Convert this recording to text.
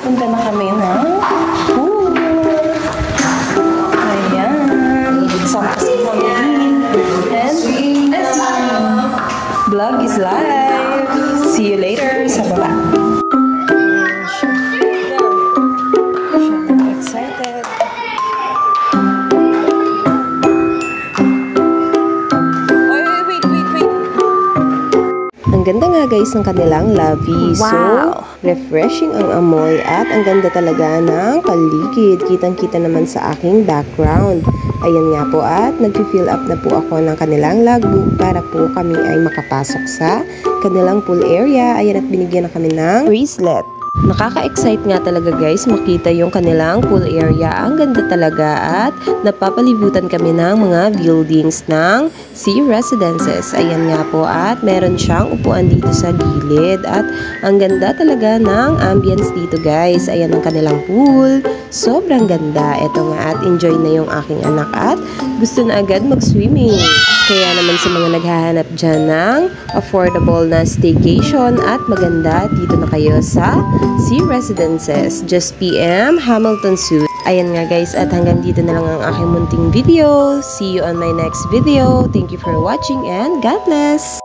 Punta na kami na. Ayan. Kasama si Mami. And vlog is live. See you later sa baba. Excited. Wait. Ang ganda nga guys ng kanilang labi. Wow! So, refreshing ang amoy at ang ganda talaga ng paligid. Kitang-kita naman sa aking background. Ayan nga po at nag-fill up na po ako ng kanilang logbook para po kami ay makapasok sa kanilang pool area. Ayan at binigyan na kami ng bracelet. Nakaka-excite nga talaga guys makita yung kanilang pool area. Ang ganda talaga at napapalibutan kami ng mga buildings ng Sea Residences. Ayan nga po at meron siyang upuan dito sa gilid at ang ganda talaga ng ambience dito guys. Ayan ang kanilang pool. Sobrang ganda. Ito nga at enjoy na yung aking anak at gusto na agad mag-swimming. Kaya naman sa mga naghahanap dyan ng affordable na staycation at maganda, dito na kayo sa Sea Residences. Just PM, Hamilton Suite. Ayan nga guys at hanggang dito na lang ang aking munting video. See you on my next video. Thank you for watching and God bless!